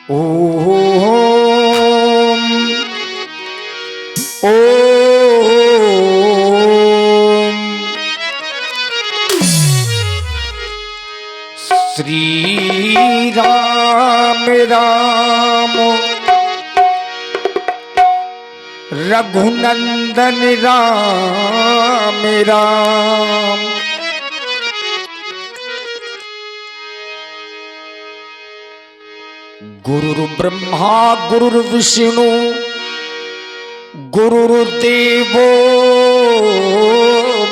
ओम ओम श्री राम राम रघुनंदन राम राम। गुरुर्ब्रह्मा गुरुर्विष्णु गुरुर्देवो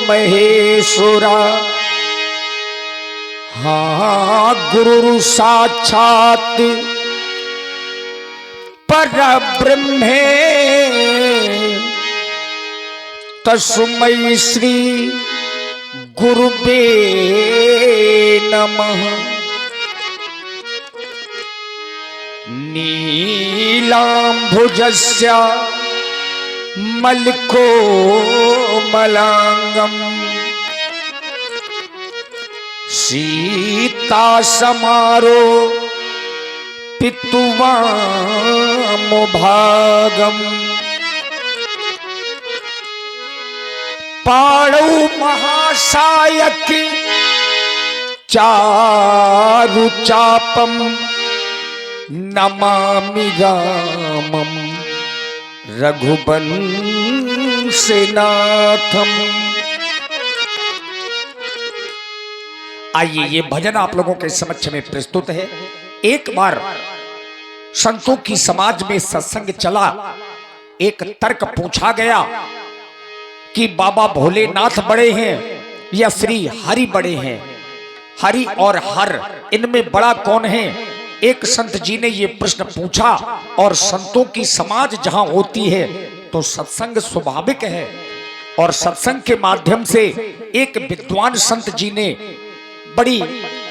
महेश्वरा। हाँ गुरु साक्षात परब्रह्मे तस्मै श्री गुरुवे नमः। नीलाम्भुजस्य मलकोमलांगम् सीतासमारो पितुवामभागम्। पाणौ महासायक चारुचापम् नमामि रामं रघुवंशनाथम। आइए ये भजन आप लोगों के समक्ष में प्रस्तुत है। एक बार संतों की समाज में सत्संग चला, एक तर्क पूछा गया कि बाबा भोलेनाथ बड़े हैं या श्री हरि बड़े हैं, हरि और हर इनमें बड़ा कौन है? एक संत जी ने ये प्रश्न पूछा और संतों की समाज जहां होती है तो सत्संग स्वाभाविक है, और सत्संग के माध्यम से एक विद्वान संत जी ने बड़ी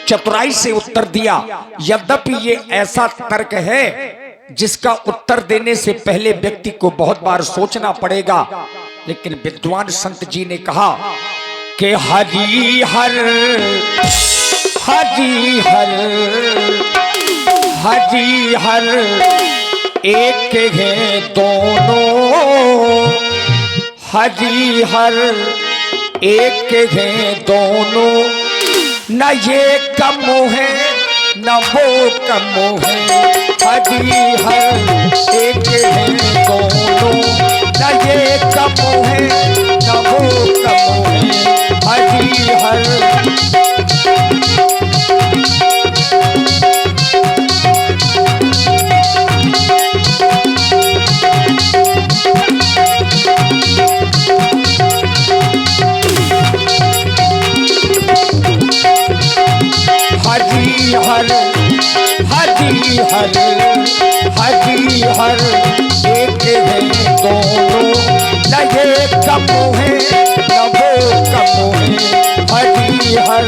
चतुराई से उत्तर दिया। यद्यपि ये ऐसा तर्क है जिसका उत्तर देने से पहले व्यक्ति को बहुत बार सोचना पड़ेगा, लेकिन विद्वान संत जी ने कहा कि हरि हर हरि हर हरि हर एक हैं दोनों, हरि हर एक हैं दोनों। न ये कम है न वो कम है, हरि हर एक हैं दोनों। न ये कम है न वो कम है, हरि हर हर हरि हर हरि हर एक है दोनों। न ये कम है न वो कम है, हरि हर।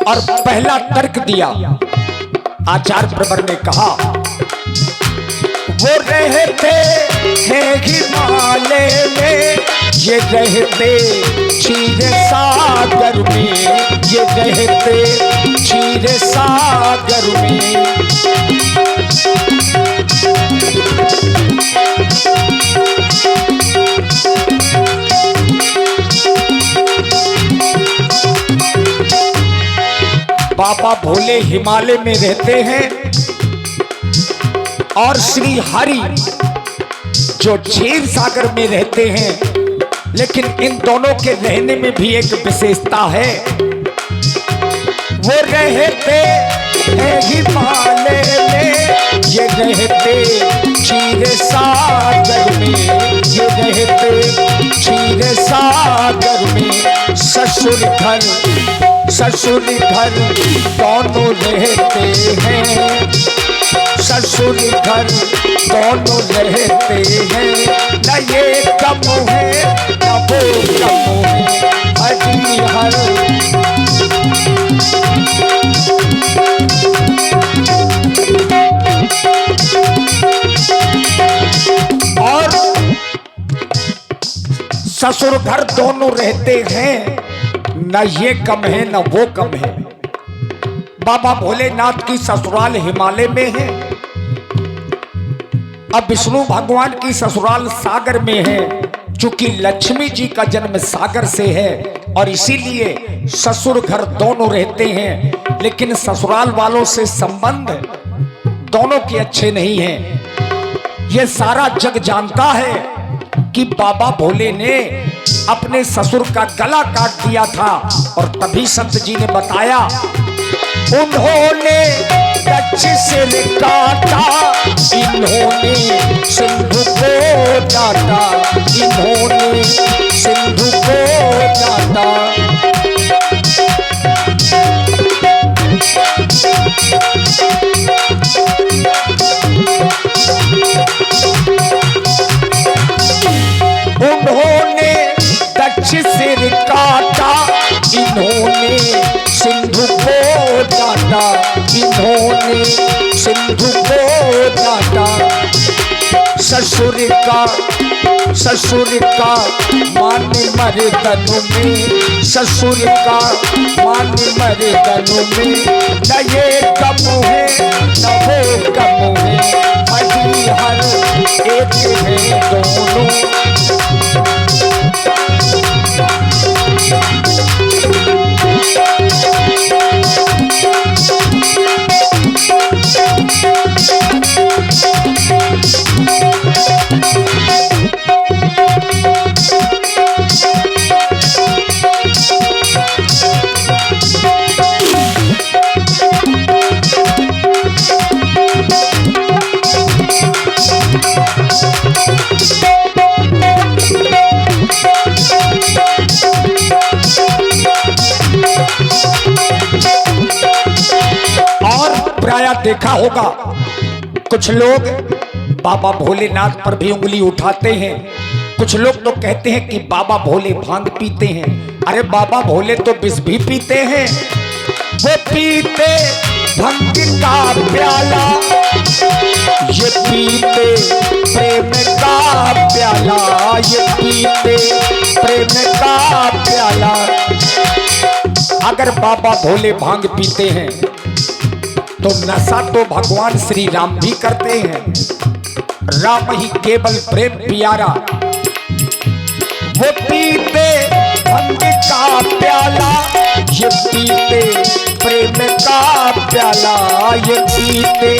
और पहला तर्क दिया आचार्य प्रवर ने कहा, वो रहते हैं हिमालय में, ये रहते क्षीर सागर में, ये रहते क्षीर सागर में। बाबा भोले हिमालय में रहते हैं और श्री हरि जो क्षीर सागर में रहते हैं, लेकिन इन दोनों के रहने में भी एक विशेषता है। वो रहते हैं हिमालय में, ये रहते क्षीर सागर में, ये रहते क्षीर सागर में। ससुर घर दोनों रहते हैं, ससुर घर दोनों रहते हैं। न ये कम है न वो कम है, हरि हर। और ससुर घर दोनों रहते हैं न ये कम है न वो कम है। बाबा भोलेनाथ की ससुराल हिमालय में है, अब विष्णु भगवान की ससुराल सागर में है। चूंकि लक्ष्मी जी का जन्म सागर से है और इसीलिए ससुर घर दोनों रहते हैं, लेकिन ससुराल वालों से संबंध दोनों के अच्छे नहीं हैं। ये सारा जग जानता है कि बाबा भोले ने अपने ससुर का गला काट दिया था और तभी संत जी ने बताया, उन्होंने कच्छ सिर काटा, इन्होंने सिंधु को काटा, इन्होंने सिंधु को काटा। उन्होंने कच्छ सिर काटा, इन्होंने सिंधु को काटा, इन्होंने सिंधु को काटा। ससुर का मान मर्दन में, ससुर का मान मर्दन में, न ये कम है न वो कम है, हरी हर एक है दोनों। देखा होगा कुछ लोग बाबा भोलेनाथ पर भी उंगली उठाते हैं। कुछ लोग तो कहते हैं कि बाबा भोले भांग पीते हैं। अरे बाबा भोले तो विष भी पीते हैं। वो पीते भंग का प्याला, ये पीते प्रेम का प्याला, ये पीते प्रेम का प्याला। अगर बाबा भोले भांग पीते हैं तो नशा तो भगवान श्री राम भी करते हैं। राम ही केवल प्रेम प्यारा। वो पीते भंग का प्याला, ये पीते प्रेम का प्याला, ये पीते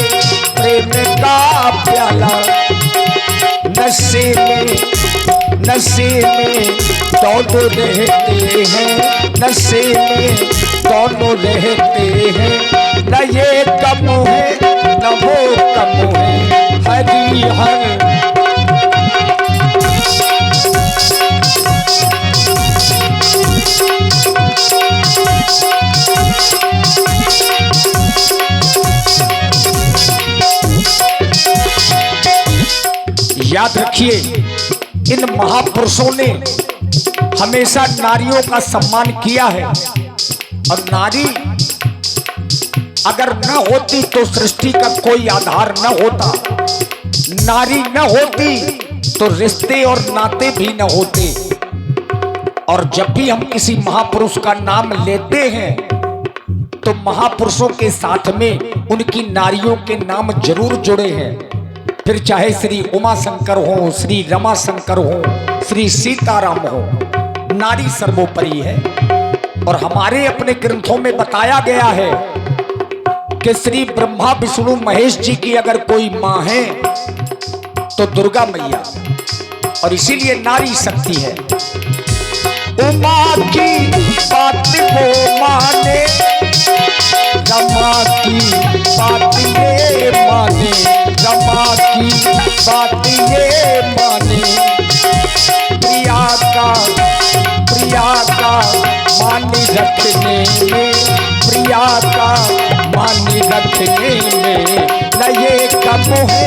प्रेम का प्याला। नशे में दोनों रहते हैं, नशे में दोनों रहते हैं। न ये कम है न वो कम है, हरी हर। याद रखिए, इन महापुरुषों ने हमेशा नारियों का सम्मान किया है और नारी अगर न होती तो सृष्टि का कोई आधार न होता। नारी न होती तो रिश्ते और नाते भी न होते। और जब भी हम किसी महापुरुष का नाम लेते हैं तो महापुरुषों के साथ में उनकी नारियों के नाम जरूर जुड़े हैं। फिर चाहे श्री उमा शंकर हो, श्री रमा शंकर हो, श्री सीताराम हो, नारी सर्वोपरि है। और हमारे अपने ग्रंथों में बताया गया है कि श्री ब्रह्मा विष्णु महेश जी की अगर कोई मां है तो दुर्गा मैया, और इसीलिए नारी शक्ति है। उमा की बात को माने, रमा की बात ये माने, रमा की बात ये माने। प्रिया का मान रखने में, प्रिया का मान रखने में, न ये कम है